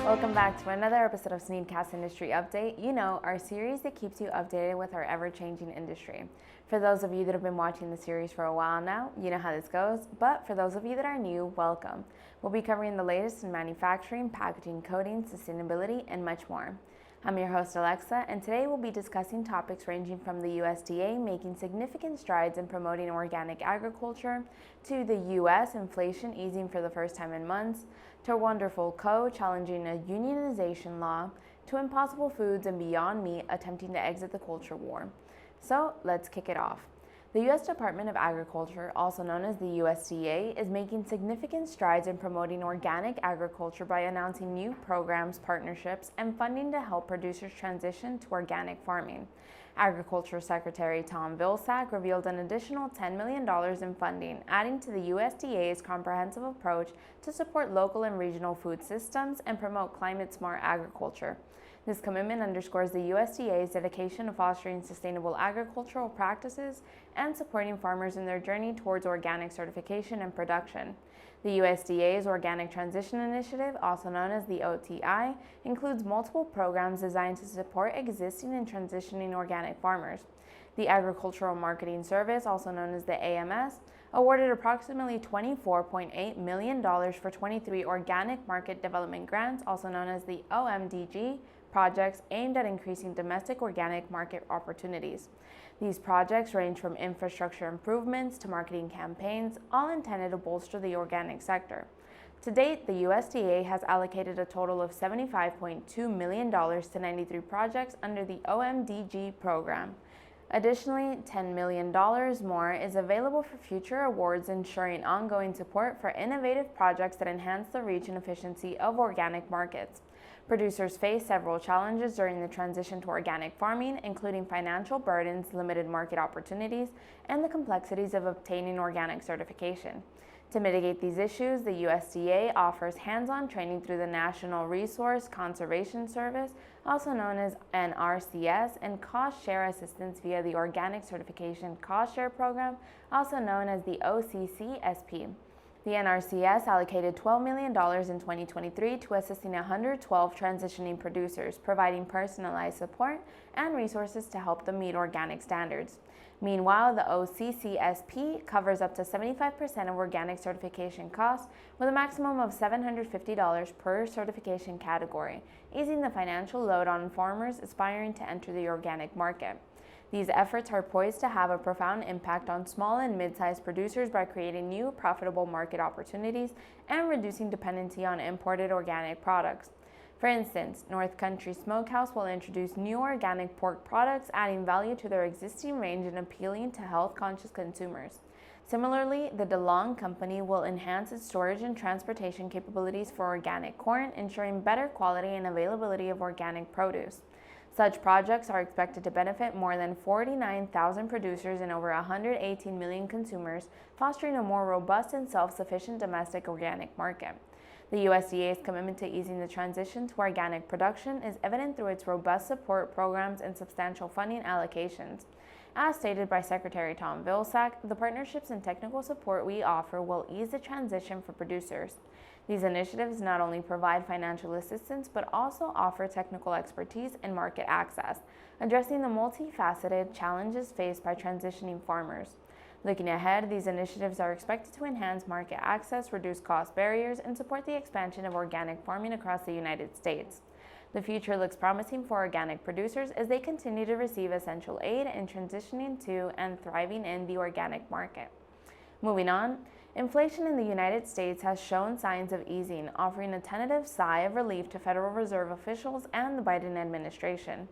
Welcome back to another episode of SNEED-CAST Industry Update. You know, our series that keeps you updated with our ever-changing industry. For those of you that have been watching the series for a while now, you know how this goes, but for those of you that are new, welcome. We'll be covering the latest in manufacturing, packaging, coding, sustainability, and much more. I'm your host, Alexa, and today we'll be discussing topics ranging from the USDA making significant strides in promoting organic agriculture, to the U.S. inflation easing for the first time in months, to Wonderful Co. challenging a unionization law, to Impossible Foods and Beyond Meat attempting to exit the culture war. So let's kick it off. The U.S. Department of Agriculture, also known as the USDA, is making significant strides in promoting organic agriculture by announcing new programs, partnerships, and funding to help producers transition to organic farming. Agriculture Secretary Tom Vilsack revealed an additional $10 million in funding, adding to the USDA's comprehensive approach to support local and regional food systems and promote climate-smart agriculture. This commitment underscores the USDA's dedication to fostering sustainable agricultural practices and supporting farmers in their journey towards organic certification and production. The USDA's Organic Transition Initiative, also known as the OTI, includes multiple programs designed to support existing and transitioning organic farmers. The Agricultural Marketing Service, also known as the AMS, awarded approximately $24.8 million for 23 organic market development grants, also known as the OMDG, projects aimed at increasing domestic organic market opportunities. These projects range from infrastructure improvements to marketing campaigns, all intended to bolster the organic sector. To date, the USDA has allocated a total of $75.2 million to 93 projects under the OMDG program. Additionally, $10 million more is available for future awards, ensuring ongoing support for innovative projects that enhance the reach and efficiency of organic markets. Producers face several challenges during the transition to organic farming, including financial burdens, limited market opportunities, and the complexities of obtaining organic certification. To mitigate these issues, the USDA offers hands-on training through the National Resource Conservation Service, also known as NRCS, and cost share assistance via the Organic Certification Cost Share Program, also known as the OCCSP. The NRCS allocated $12 million in 2023 to assisting 112 transitioning producers, providing personalized support and resources to help them meet organic standards. Meanwhile, the OCCSP covers up to 75% of organic certification costs, with a maximum of $750 per certification category, easing the financial load on farmers aspiring to enter the organic market. These efforts are poised to have a profound impact on small and mid-sized producers by creating new profitable market opportunities and reducing dependency on imported organic products. For instance, North Country Smokehouse will introduce new organic pork products, adding value to their existing range and appealing to health-conscious consumers. Similarly, the DeLong Company will enhance its storage and transportation capabilities for organic corn, ensuring better quality and availability of organic produce. Such projects are expected to benefit more than 49,000 producers and over 118 million consumers, fostering a more robust and self-sufficient domestic organic market. The USDA's commitment to easing the transition to organic production is evident through its robust support programs and substantial funding allocations. As stated by Secretary Tom Vilsack, the partnerships and technical support we offer will ease the transition for producers. These initiatives not only provide financial assistance, but also offer technical expertise and market access, addressing the multifaceted challenges faced by transitioning farmers. Looking ahead, these initiatives are expected to enhance market access, reduce cost barriers, and support the expansion of organic farming across the United States. The future looks promising for organic producers as they continue to receive essential aid in transitioning to and thriving in the organic market. Moving on, inflation in the United States has shown signs of easing, offering a tentative sigh of relief to Federal Reserve officials and the Biden administration.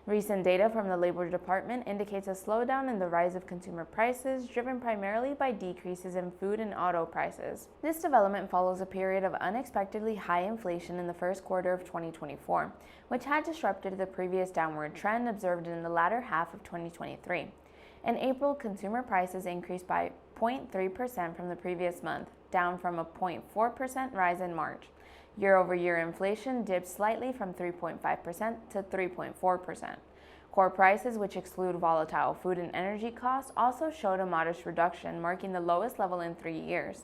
Recent data from the Labor Department indicates a slowdown in the rise of consumer prices, driven primarily by decreases in food and auto prices. This development follows a period of unexpectedly high inflation in the first quarter of 2024, which had disrupted the previous downward trend observed in the latter half of 2023. In April, consumer prices increased by 0.3% from the previous month, down from a 0.4% rise in March. Year-over-year inflation dipped slightly from 3.5% to 3.4%. Core prices, which exclude volatile food and energy costs, also showed a modest reduction, marking the lowest level in 3 years.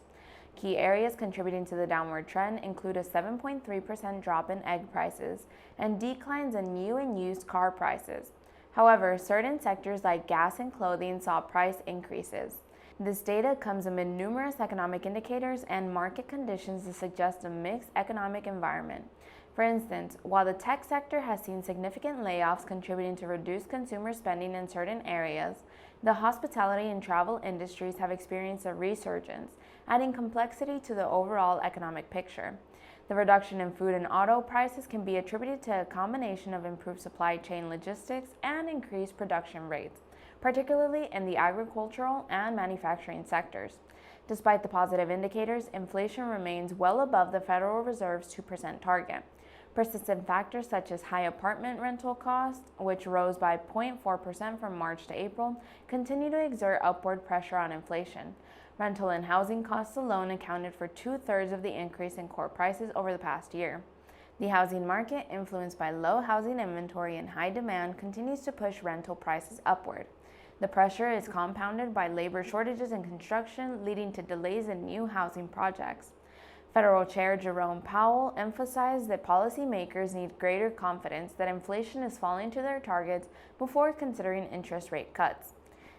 Key areas contributing to the downward trend include a 7.3% drop in egg prices and declines in new and used car prices. However, certain sectors like gas and clothing saw price increases. This data comes amid numerous economic indicators and market conditions that suggest a mixed economic environment. For instance, while the tech sector has seen significant layoffs contributing to reduced consumer spending in certain areas, the hospitality and travel industries have experienced a resurgence, adding complexity to the overall economic picture. The reduction in food and auto prices can be attributed to a combination of improved supply chain logistics and increased production rates, particularly in the agricultural and manufacturing sectors. Despite the positive indicators, inflation remains well above the Federal Reserve's 2% target. Persistent factors such as high apartment rental costs, which rose by 0.4% from March to April, continue to exert upward pressure on inflation. Rental and housing costs alone accounted for 2/3 of the increase in core prices over the past year. The housing market, influenced by low housing inventory and high demand, continues to push rental prices upward. The pressure is compounded by labor shortages in construction, leading to delays in new housing projects. Federal Chair Jerome Powell emphasized that policymakers need greater confidence that inflation is falling to their targets before considering interest rate cuts.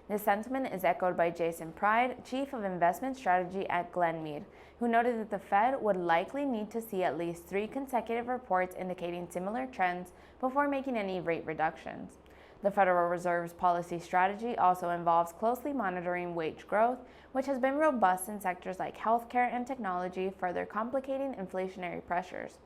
This sentiment is echoed by Jason Pride, Chief of Investment Strategy at Glenmead, who noted that the Fed would likely need to see at least 3 consecutive reports indicating similar trends before making any rate reductions. The Federal Reserve's policy strategy also involves closely monitoring wage growth, which has been robust in sectors like healthcare and technology, further complicating inflationary pressures.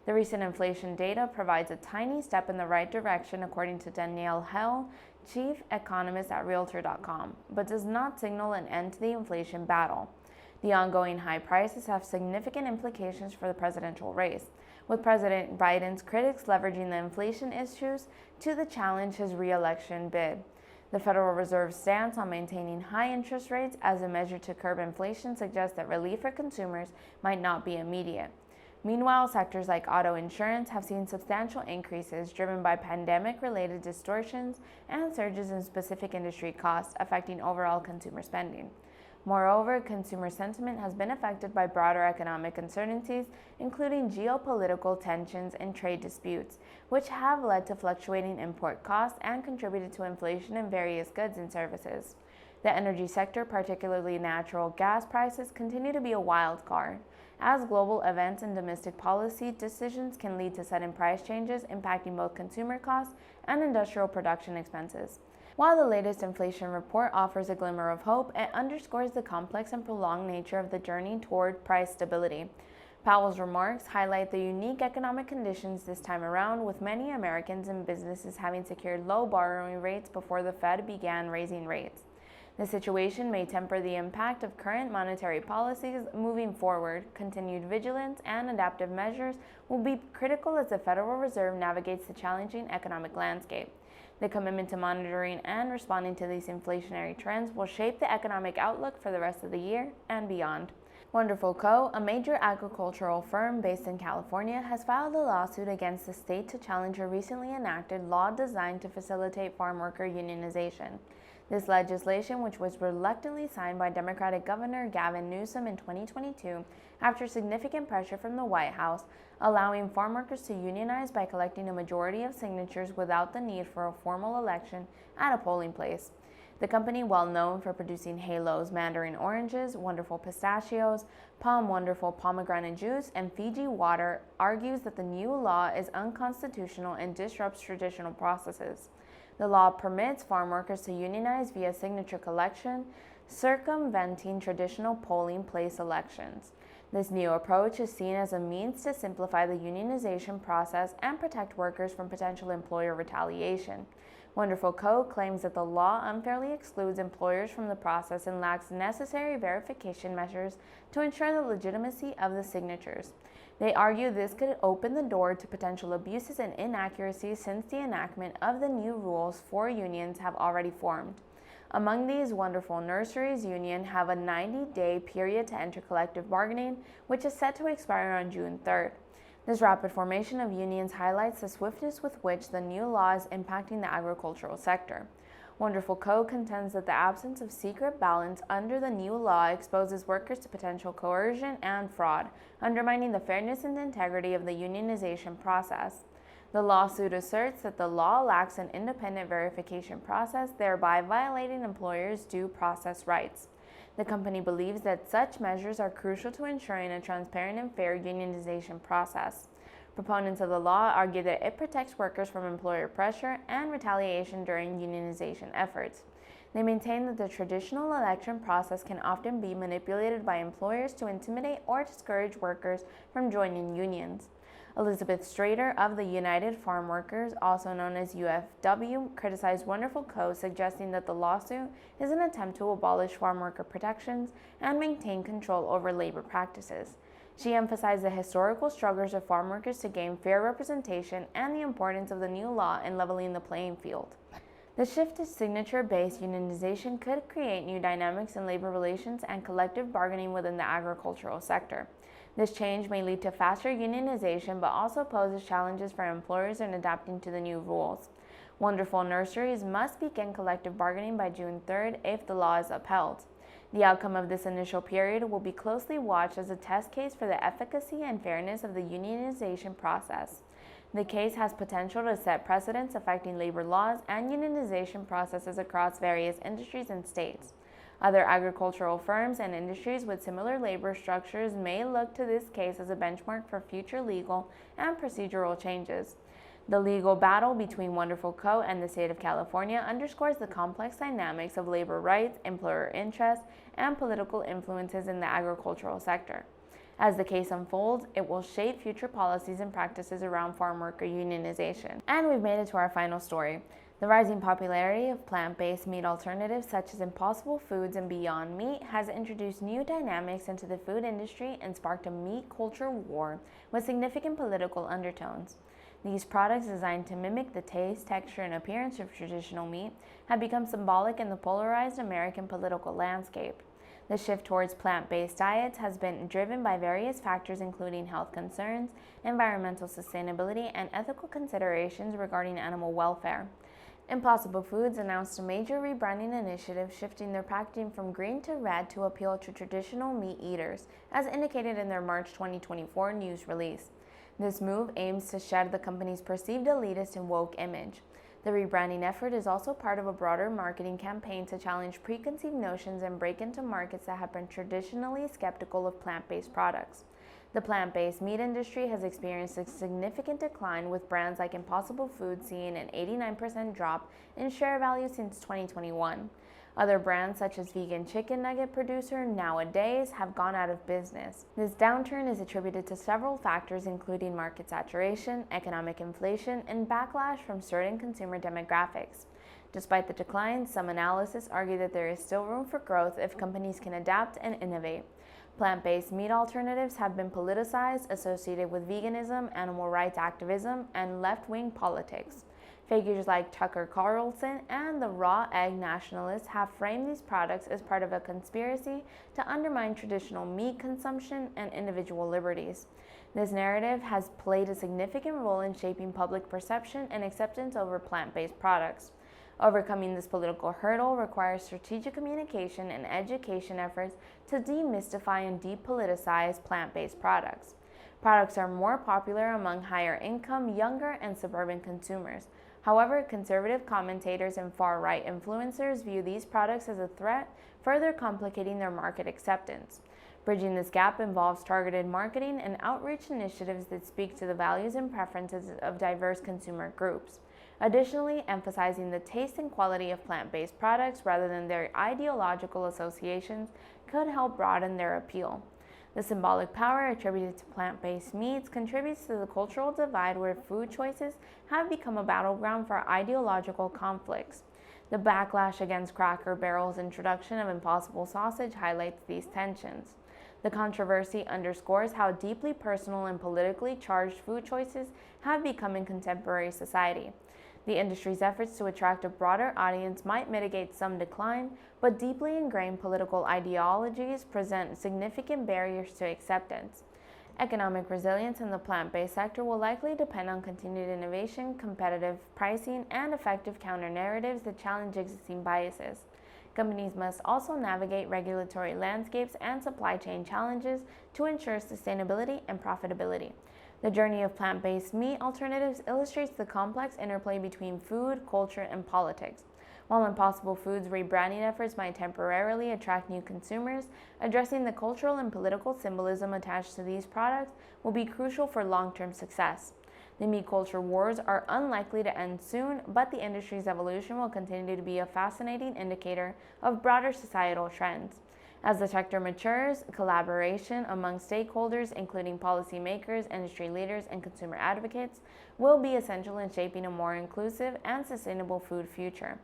The recent inflation data provides a tiny step in the right direction, according to Danielle Hell, chief economist at Realtor.com, but does not signal an end to the inflation battle. The ongoing high prices have significant implications for the presidential race, with President Biden's critics leveraging the inflation issues to challenge his re-election bid. The Federal Reserve's stance on maintaining high interest rates as a measure to curb inflation suggests that relief for consumers might not be immediate. Meanwhile, sectors like auto insurance have seen substantial increases driven by pandemic-related distortions and surges in specific industry costs affecting overall consumer spending. Moreover, consumer sentiment has been affected by broader economic uncertainties, including geopolitical tensions and trade disputes, which have led to fluctuating import costs and contributed to inflation in various goods and services. The energy sector, particularly natural gas prices, continue to be a wild card, as global events and domestic policy decisions can lead to sudden price changes impacting both consumer costs and industrial production expenses. While the latest inflation report offers a glimmer of hope, it underscores the complex and prolonged nature of the journey toward price stability. Powell's remarks highlight the unique economic conditions this time around, with many Americans and businesses having secured low borrowing rates before the Fed began raising rates. The situation may temper the impact of current monetary policies moving forward. Continued vigilance and adaptive measures will be critical as the Federal Reserve navigates the challenging economic landscape. The commitment to monitoring and responding to these inflationary trends will shape the economic outlook for the rest of the year and beyond. Wonderful Co., a major agricultural firm based in California, has filed a lawsuit against the state to challenge a recently enacted law designed to facilitate farmworker unionization. This legislation, which was reluctantly signed by Democratic Governor Gavin Newsom in 2022 after significant pressure from the White House, allowing farm workers to unionize by collecting a majority of signatures without the need for a formal election at a polling place. The company, well known for producing Halo's mandarin oranges, Wonderful pistachios, Palm Wonderful pomegranate juice, and Fiji water, argues that the new law is unconstitutional and disrupts traditional processes. The law permits farm workers to unionize via signature collection, circumventing traditional polling place elections. This new approach is seen as a means to simplify the unionization process and protect workers from potential employer retaliation. Wonderful Co. claims that the law unfairly excludes employers from the process and lacks necessary verification measures to ensure the legitimacy of the signatures. They argue this could open the door to potential abuses and inaccuracies since the enactment of the new rules. 4 unions have already formed. Among these, Wonderful Nurseries Union have a 90-day period to enter collective bargaining, which is set to expire on June 3rd. This rapid formation of unions highlights the swiftness with which the new law is impacting the agricultural sector. Wonderful Co. contends that the absence of secret balance under the new law exposes workers to potential coercion and fraud, undermining the fairness and integrity of the unionization process. The lawsuit asserts that the law lacks an independent verification process, thereby violating employers' due process rights. The company believes that such measures are crucial to ensuring a transparent and fair unionization process. Proponents of the law argue that it protects workers from employer pressure and retaliation during unionization efforts. They maintain that the traditional election process can often be manipulated by employers to intimidate or discourage workers from joining unions. Elizabeth Strader of the United Farm Workers, also known as UFW, criticized Wonderful Co., suggesting that the lawsuit is an attempt to abolish farm worker protections and maintain control over labor practices. She emphasized the historical struggles of farm workers to gain fair representation and the importance of the new law in leveling the playing field. The shift to signature-based unionization could create new dynamics in labor relations and collective bargaining within the agricultural sector. This change may lead to faster unionization, but also poses challenges for employers in adapting to the new rules. Wonderful Nurseries must begin collective bargaining by June 3rd if the law is upheld. The outcome of this initial period will be closely watched as a test case for the efficacy and fairness of the unionization process. The case has potential to set precedents affecting labor laws and unionization processes across various industries and states. Other agricultural firms and industries with similar labor structures may look to this case as a benchmark for future legal and procedural changes. The legal battle between Wonderful Co. and the state of California underscores the complex dynamics of labor rights, employer interests, and political influences in the agricultural sector. As the case unfolds, it will shape future policies and practices around farm worker unionization. And we've made it to our final story. The rising popularity of plant-based meat alternatives such as Impossible Foods and Beyond Meat has introduced new dynamics into the food industry and sparked a meat culture war with significant political undertones. These products, designed to mimic the taste, texture, and appearance of traditional meat, have become symbolic in the polarized American political landscape. The shift towards plant-based diets has been driven by various factors including health concerns, environmental sustainability, and ethical considerations regarding animal welfare. Impossible Foods announced a major rebranding initiative, shifting their packaging from green to red to appeal to traditional meat eaters, as indicated in their March 2024 news release. This move aims to shed the company's perceived elitist and woke image. The rebranding effort is also part of a broader marketing campaign to challenge preconceived notions and break into markets that have been traditionally skeptical of plant-based products. The plant-based meat industry has experienced a significant decline, with brands like Impossible Foods seeing an 89% drop in share value since 2021. Other brands such as vegan chicken nugget producer Nowadays have gone out of business. This downturn is attributed to several factors including market saturation, economic inflation, and backlash from certain consumer demographics. Despite the decline, some analysts argue that there is still room for growth if companies can adapt and innovate. Plant-based meat alternatives have been politicized, associated with veganism, animal rights activism, and left-wing politics. Figures like Tucker Carlson and the raw egg nationalists have framed these products as part of a conspiracy to undermine traditional meat consumption and individual liberties. This narrative has played a significant role in shaping public perception and acceptance over plant-based products. Overcoming this political hurdle requires strategic communication and education efforts to demystify and depoliticize plant-based products. Products are more popular among higher-income, younger, and suburban consumers. However, conservative commentators and far-right influencers view these products as a threat, further complicating their market acceptance. Bridging this gap involves targeted marketing and outreach initiatives that speak to the values and preferences of diverse consumer groups. Additionally, emphasizing the taste and quality of plant-based products rather than their ideological associations could help broaden their appeal. The symbolic power attributed to plant-based meats contributes to the cultural divide where food choices have become a battleground for ideological conflicts. The backlash against Cracker Barrel's introduction of Impossible Sausage highlights these tensions. The controversy underscores how deeply personal and politically charged food choices have become in contemporary society. The industry's efforts to attract a broader audience might mitigate some decline, but deeply ingrained political ideologies present significant barriers to acceptance. Economic resilience in the plant-based sector will likely depend on continued innovation, competitive pricing, and effective counter-narratives that challenge existing biases. Companies must also navigate regulatory landscapes and supply chain challenges to ensure sustainability and profitability. The journey of plant-based meat alternatives illustrates the complex interplay between food, culture, and politics. While Impossible Foods' rebranding efforts might temporarily attract new consumers, addressing the cultural and political symbolism attached to these products will be crucial for long-term success. The meat culture wars are unlikely to end soon, but the industry's evolution will continue to be a fascinating indicator of broader societal trends. As the sector matures, collaboration among stakeholders, including policymakers, industry leaders, and consumer advocates, will be essential in shaping a more inclusive and sustainable food future.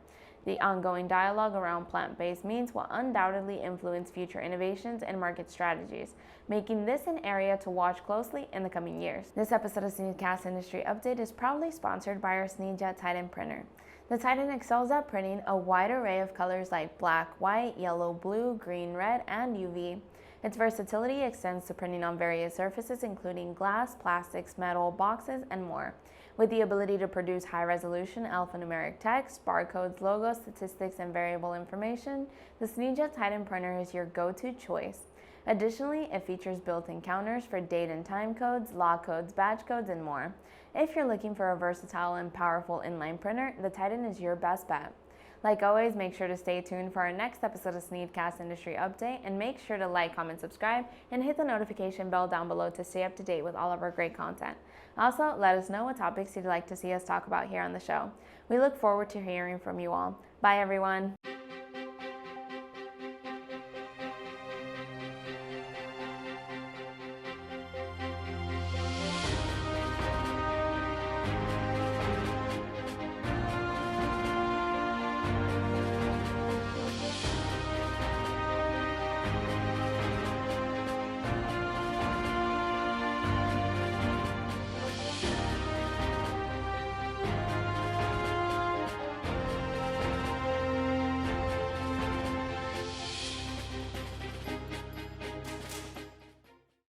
The ongoing dialogue around plant-based meats will undoubtedly influence future innovations and market strategies, making this an area to watch closely in the coming years. This episode of SNEED-CAST Industry Update is proudly sponsored by our SNEED-JET Titan printer. The Titan excels at printing a wide array of colors like black, white, yellow, blue, green, red, and UV. Its versatility extends to printing on various surfaces including glass, plastics, metal, boxes, and more. With the ability to produce high-resolution alphanumeric text, barcodes, logos, statistics, and variable information, the SNEED-JET Titan printer is your go-to choice. Additionally, it features built-in counters for date and time codes, law codes, batch codes, and more. If you're looking for a versatile and powerful inline printer, the Titan is your best bet. Like always, make sure to stay tuned for our next episode of SNEED-CAST Industry Update, and make sure to like, comment, subscribe, and hit the notification bell down below to stay up to date with all of our great content. Also, let us know what topics you'd like to see us talk about here on the show. We look forward to hearing from you all. Bye, everyone.